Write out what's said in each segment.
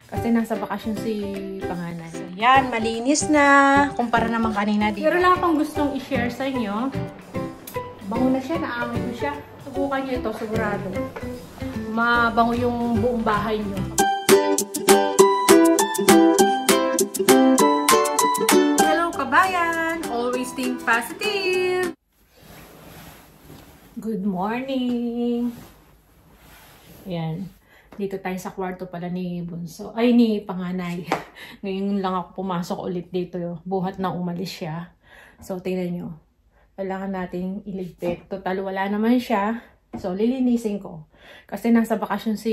Kasi nasa bakasyon si panganay. So, yan, malinis na. Kumpara naman kanina dito. Pero lang akong gustong i-share sa inyo. Bango na siya, naamoy ko siya. Subukan niyo ito, sigurado. Mabango yung buong bahay niyo. Hello kabayan! Always think positive! Good morning! Yan. Dito tayo sa kwarto pala ni Bunso. Ay, ni panganay. Ngayon lang ako pumasok ulit dito. Buhat na umalis siya. So, tingnan nyo. Kailangan natin iligpit. Total, wala naman siya. So, lilinisin ko. Kasi nasa bakasyon si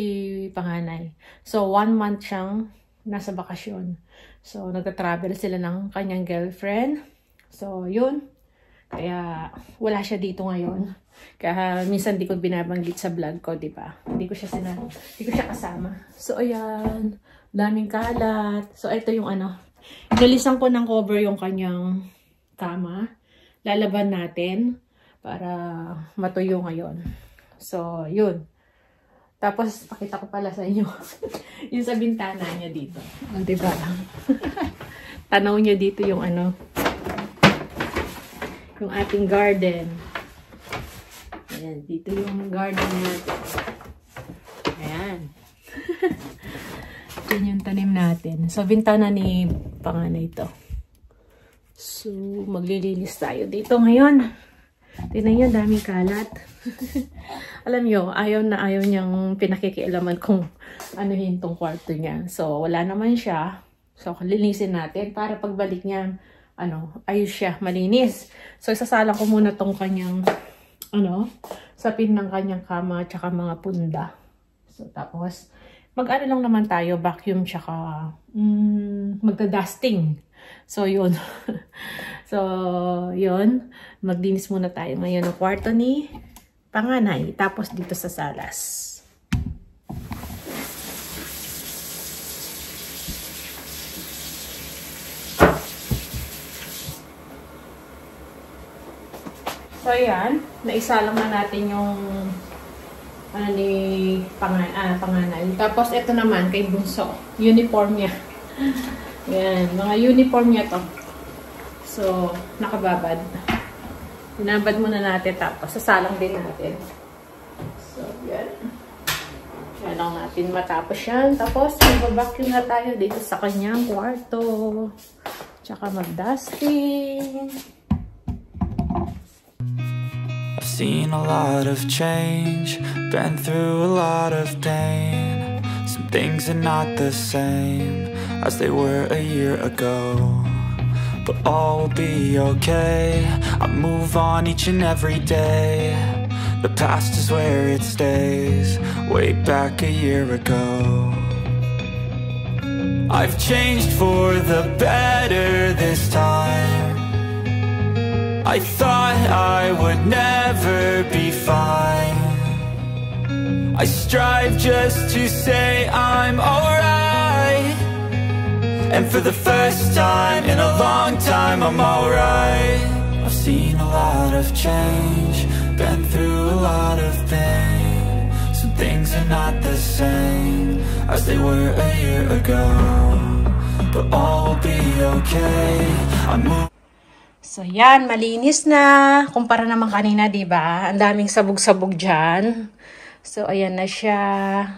panganay. So, 1 month siyang nasa bakasyon. So, nagta-travel sila ng kanyang girlfriend. So, yun. Kaya, wala siya dito ngayon. Kaya, minsan di ko binabanggit sa vlog ko, diba? Hindi ko siya kasama. So, ayan. Daming kalat. So, ito yung ano. Inalisan ko ng cover yung kanyang kama. Lalaban natin para matuyo ngayon. So, yun. Tapos, pakita ko pala sa inyo. Yung sa bintana niya dito. O, diba? Tanaw niya dito yung ano. Yung ating garden. Ayan. Dito yung garden natin. Ayan. Yan yung tanim natin. So, bintana ni panganay ito. So, maglilinis tayo dito ngayon. Tingnan nyo, daming kalat. Alam nyo, ayaw niyang pinakikialaman kung anuhin tong kwarto niya. So, wala naman siya. So, linisin natin para pagbalik niya, ayos siya, malinis. So, isasalang ko muna tong kanyang, sapin ng kanyang kama at saka mga punda. So, tapos, mag-ano lang naman tayo, vacuum tsaka magda-dusting. So, yun. So, yun. Maglinis muna tayo ngayon ng kwarto ni panganay. Tapos, dito sa salas. So, ayan. Naisalang na natin yung ni panganay. Tapos, ito naman kay Bunso. Uniform niya. Yan. Mga uniform niya to. So, nakababad. Binabad muna natin. Tapos, sasalang din natin. So, yan. Yan lang natin matapos yan. Tapos, mag-vacuum na tayo dito sa kanyang kwarto. Tsaka mag-dusting. I've seen a lot of change, been through a lot of pain. Some things are not the same as they were a year ago, but all will be okay. I move on each and every day. The past is where it stays, way back a year ago. I've changed for the better this time. I thought I would never be fine. I strive just to say I'm alright, and for the first time in a long time I'm alright. I've seen a lot of change, been through a lot of pain. Some things are not the same as they were a year ago, but all will be okay. So, yan. Malinis na. Kumpara naman kanina, diba? Ang daming sabog-sabog dyan. So, ayan na siya.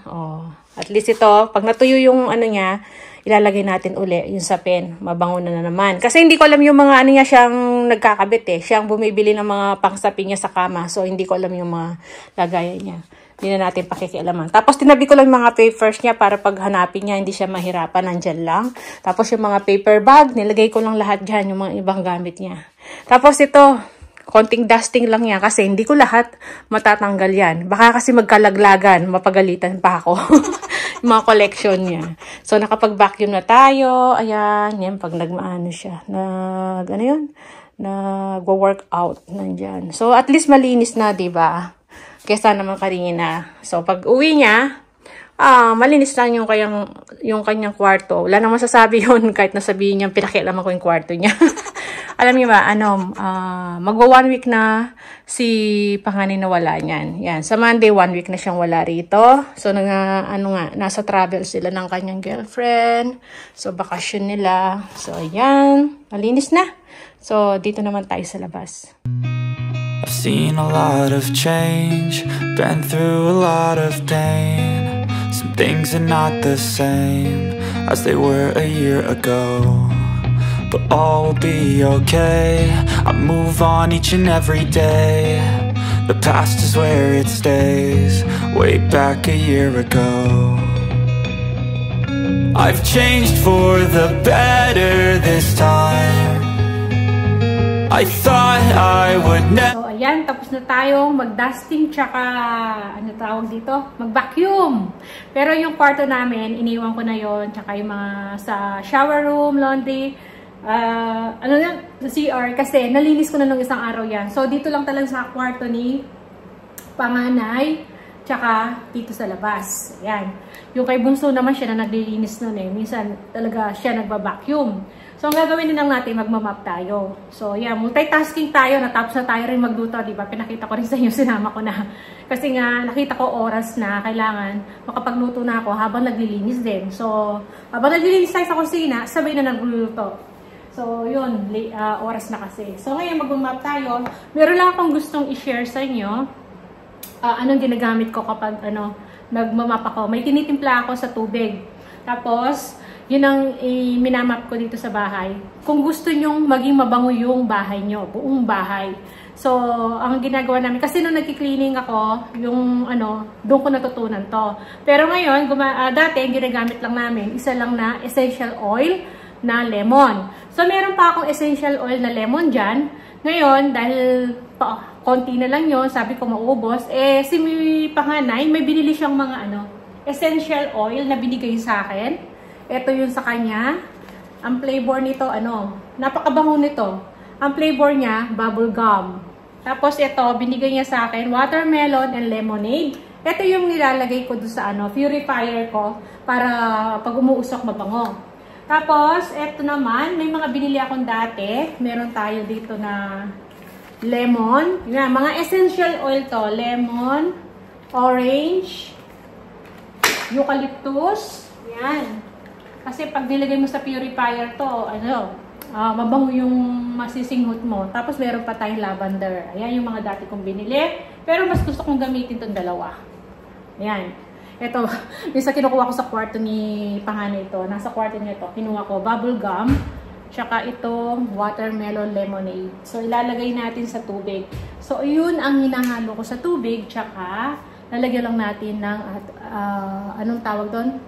Oh, at least ito, pag natuyo yung niya, ilalagay natin uli yung sapin. Mabango na naman. Kasi hindi ko alam yung mga niya siyang nagkakabit eh. Siyang bumibili ng mga pangsapin niya sa kama. So, hindi ko alam yung mga lagayan niya. Hindi na natin pakikialaman. Tapos, tinabi ko lang yung mga papers niya para pag hanapin niya, hindi siya mahirapan. Nandyan lang. Tapos, yung mga paper bag, nilagay ko lang lahat dyan, yung mga ibang gamit niya. Tapos, ito, konting dusting lang yan kasi hindi ko lahat matatanggal yan. Baka kasi magkalaglagan, mapagalitan pa ako. Yung mga collection niya. So, nakapag-vacuum na tayo. Ayan, yan, pag nagmaano siya. Nag-workout. Nandyan. So, at least malinis na, diba? Kesa naman kanina. So, pag uwi niya, malinis lang yung kanyang kwarto. Wala namang sasabi yun kahit nasabihin niya, pinakialaman ko yung kwarto niya. alam niyo ba, magwa 1 week na si panganay na wala niyan. Yan, sa Monday, 1 week na siyang wala rito. So, nasa travel sila ng kanyang girlfriend. So, bakasyon nila. So, yan, malinis na. So, dito naman tayo sa labas. I've seen a lot of change, been through a lot of pain. Some things are not the same as they were a year ago, but all will be okay. I move on each and every day. The past is where it stays, way back a year ago. I've changed for the better this time. I thought I would never. So, ayan, tapos na tayong mag-dusting tsaka, ano tawag dito? Mag-vacuum. Pero yung kwarto namin, iniwan ko na yon, tsaka yung mga sa shower room, laundry, sa CR, kasi nalinis ko na nung isang araw yan. So, dito lang talaga sa kwarto ni panganay, tsaka dito sa labas. Ayan. Yung kay Bunso naman siya na naglilinis nun eh. Minsan talaga siya nagba-vacuum. So, ang gagawin din lang natin, magmamap tayo. So, yeah, multitasking tayo. Natapos na tayo rin magluto, diba? Pinakita ko rin sa inyo, sinama ko na. Kasi nga, nakita ko oras na kailangan makapagluto na ako habang naglilinis din. So, habang naglilinis tayo sa kusina, sabay na nagluluto. So, yun, oras na kasi. So, ngayon, magmamap tayo. Meron lang akong gustong i-share sa inyo. Anong ginagamit ko kapag, nagmamap ako. May tinitimpla ako sa tubig. Tapos, yun ang minamap ko dito sa bahay. Kung gusto nyong maging mabango yung bahay nyo, buong bahay. So, ang ginagawa namin, kasi nung nagki-cleaning ako, yung doon ko natutunan to. Pero ngayon, dati, ginagamit lang namin, isa lang na essential oil na lemon. So, meron pa akong essential oil na lemon dyan. Ngayon, dahil konti na lang yun, sabi ko mauubos, si panganay, may binili siyang mga essential oil na binigay sa akin. Ito yung sa kanya. Ang flavor nito, napakabango nito. Ang flavor niya, bubble gum. Tapos ito, binigay niya sa akin, watermelon and lemonade. Ito yung nilalagay ko doon sa purifier ko para pag umuusok mabango. Tapos, ito naman, may mga binili akong dati. Meron tayo dito na lemon. Yan, mga essential oil to. Lemon, orange, eucalyptus. Yan. Kasi pag nilagay mo sa purifier to, mabango yung masisinghot mo. Tapos meron pa tayong lavender. Ayan yung mga dati kong binili. Pero mas gusto kong gamitin itong dalawa. Ayan. Ito, minsan kinukuha ko sa kwarto ni panganay ito. Nasa kwarto niya ito. Kinuha ko bubble gum. Tsaka itong watermelon lemonade. So, ilalagay natin sa tubig. So, yun ang hinahalo ko sa tubig. Tsaka, lalagyan lang natin ng, anong tawag doon?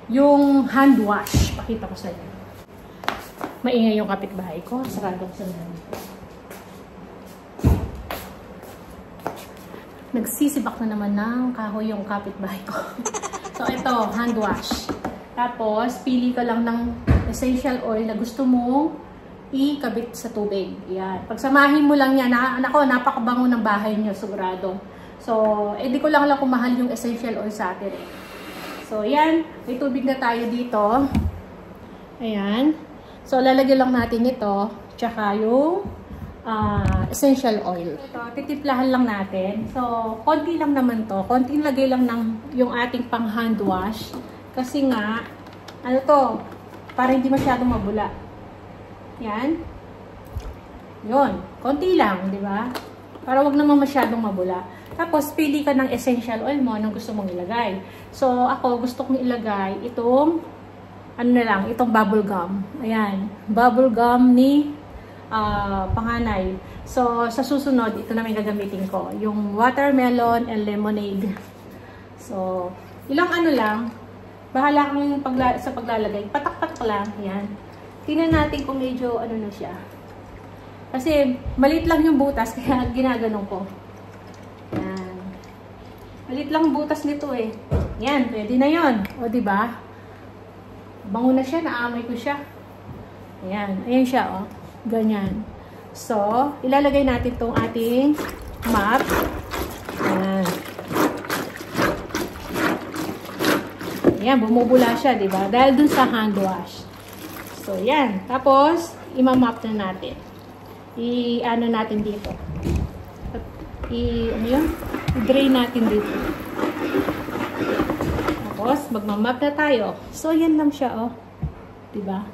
Yung hand wash. Pakita ko sa inyo. Maingay yung kapitbahay ko. Sarado ko sa namin. Nagsisibak na naman ng kahoy yung kapitbahay ko. So, ito, hand wash. Tapos, pili ka lang ng essential oil na gusto mong ikabit sa tubig. Yan. Pagsamahin mo lang yan. Napakabango ng bahay nyo, sigurado. So, di ko lang kung mahal yung essential oil sa atin. So, yan. May tubig na tayo dito. Ayan. So, lalagyan lang natin ito. Tsaka yung essential oil. Ito, titiplahan lang natin. So, konti lang naman to. Konting lagay lang ng yung ating pang hand wash. Kasi nga, para hindi masyadong mabula. Yan. Yun. Konti lang, di ba? Para wag naman masyadong mabula. Tapos, pili ka ng essential oil mo anong gusto mong ilagay. So, ako gusto kong ilagay itong, itong bubble gum. Ayan. Bubble gum ni panganay. So, sa susunod, ito naman gagamitin ko. Yung watermelon and lemonade. So, ilang lang, bahala kang sa paglalagay. Patak-patak lang. Ayan. Tingnan natin kung medyo na siya. Kasi, maliit lang yung butas, kaya ginaganon ko. Yan. Maliit lang butas nito eh. Yan, pwede na yon. O, diba? Bango na siya, naamay ko siya. Ayan, ayan siya, o. Ganyan. So, ilalagay natin tong ating map. Ayan. Ayan, bumubula siya, diba? Dahil dun sa hand wash. So, yan. Tapos, imamap na natin. i-ano natin dito. Ano yun? I-drain natin dito. Tapos, magmamap na tayo. So, yan lang siya, oh. Diba?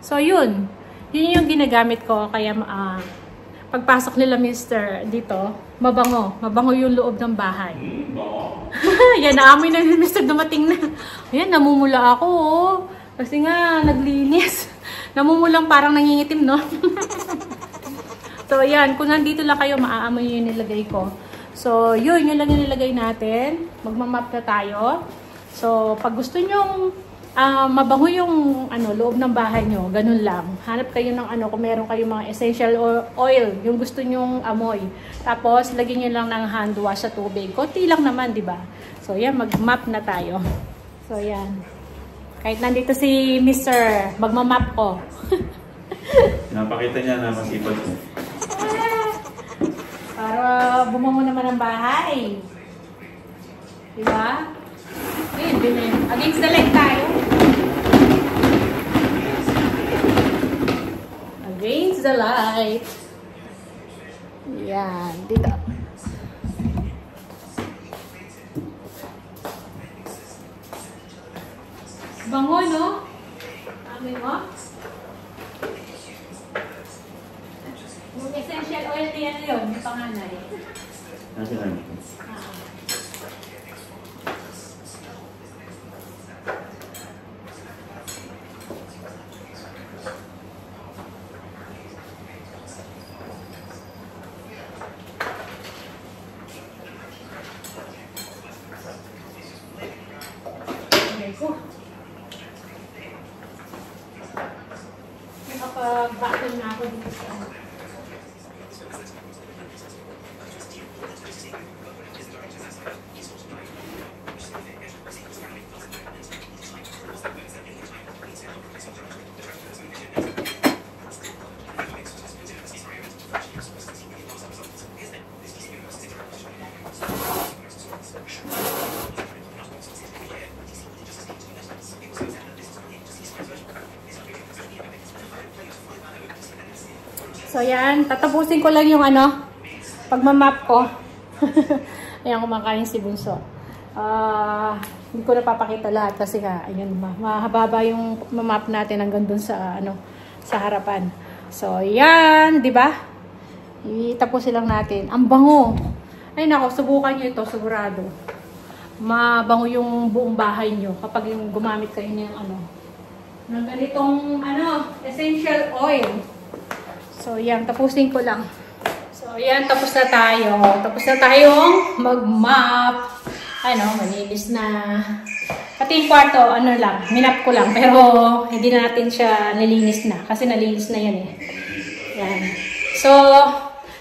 So, yun. Yun yung ginagamit ko. Kaya, pagpasok nila, Mr. dito, mabango. Mabango yung loob ng bahay. Yan, naamoy na ni Mr. dumating na. Ayan, namumula ako, oh. Kasi nga, naglinis. Namumulang parang nangingitim, no? So, ayan. Kung nandito lang kayo, maaamoy yung nilagay ko. So, yun lang yung nilagay natin. Magmamap na tayo. So, pag gusto nyong mabango yung loob ng bahay nyo, ganun lang. Hanap kayo ng kung meron kayong mga essential oil, yung gusto nyong amoy. Tapos, lagyan nyo lang ng hand wash sa tubig. Konti lang naman, di ba? So, yan. Magmap na tayo. So, yan. Kahit nandito si Mr. Magmamap ko. Napakita niya na masipag ko. Para bumango naman ang bahay. Diba? Ayun, din eh. Against the light tayo. Against the light. Yan. Dito. Bango, no? Amin mo? Yung essential oil niya yun, yung panganay. Nasaan namin? Nakapag-bakal na ako dito sa So, yan. Tatapusin ko lang yung pagmamap ko. Ayan, kumakain si Bunso. Hindi ko napapakita lahat kasi ayun, mahaba yung mamap natin hanggang dun sa, sa harapan. So, yan. Diba? Itapusin lang natin. Ang bango. Ay, nako, subukan nyo ito. Sigurado. Mabango yung buong bahay nyo kapag yung gumamit kayo ng ganitong, essential oil. So, yan. Tapusin ko lang. So, yan. Tapos na tayo. Tapos na tayong mag-map. Malinis na. Pati yung kwarto, lang. Minap ko lang. Pero, hindi na natin siya nilinis na. Kasi nalinis na yan eh. Yan. So,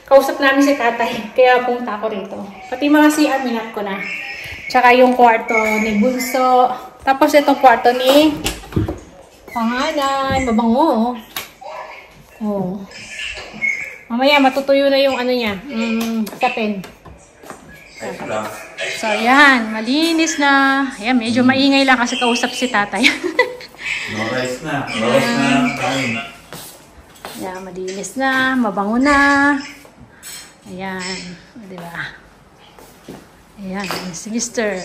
kausap namin si tatay. Kaya punta ako rito. Pati mga CR, minap ko na. Tsaka yung kwarto ni Bunso. Tapos itong kwarto ni panganay. Mabango. Oh. Mamaya, matutuyo na yung niya. Sapin. So, yan. Malinis na. Ayan, medyo maingay lang kasi kausap si tatay. No rice na. Bawas na. Ayan, malinis na. Mabango na. Ayan. Diba? Ayan. Si Mr.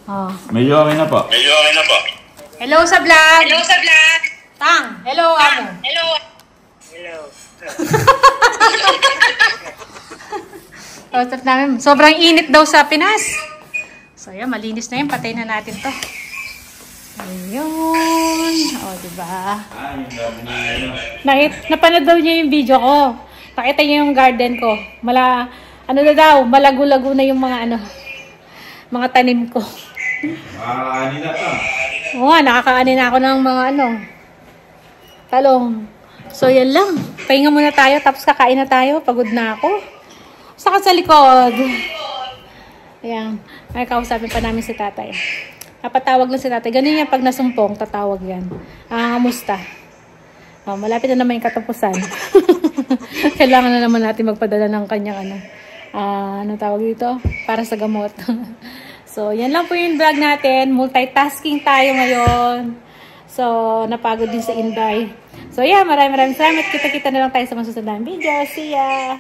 Oh. Medyo okay na po. Hello sa vlog. Tang. Hello, amo. Hello. Kausap namin. Sobrang init daw sa Pinas. So, ayan. Malinis na yan. Patay na natin to. Ayun. O, diba? Yung gabi na Napanood daw niya yung video ko. Nakita niya yung garden ko. Malago-lago na yung mga mga tanim ko. Makakaani na ka. Oo nga, nakakaani na ako ng mga talong. So, yan lang. Pahinga muna tayo, tapos kakain na tayo. Pagod na ako. Saka sa likod. Ayan. Ay, kausapin pa namin si tatay. Napatawag lang si tatay. Ganun yan pag nasumpong, tatawag yan. Kamusta? Malapit na naman yung katapusan. Kailangan na naman natin magpadala ng kanyang tawag dito? Para sa gamot. So, yan lang po yung vlog natin. Multitasking tayo ngayon. So, napagod din sa Inday. So, yeah, maraming salamat. Kita-kita na lang tayo sa masusunod na video. See ya!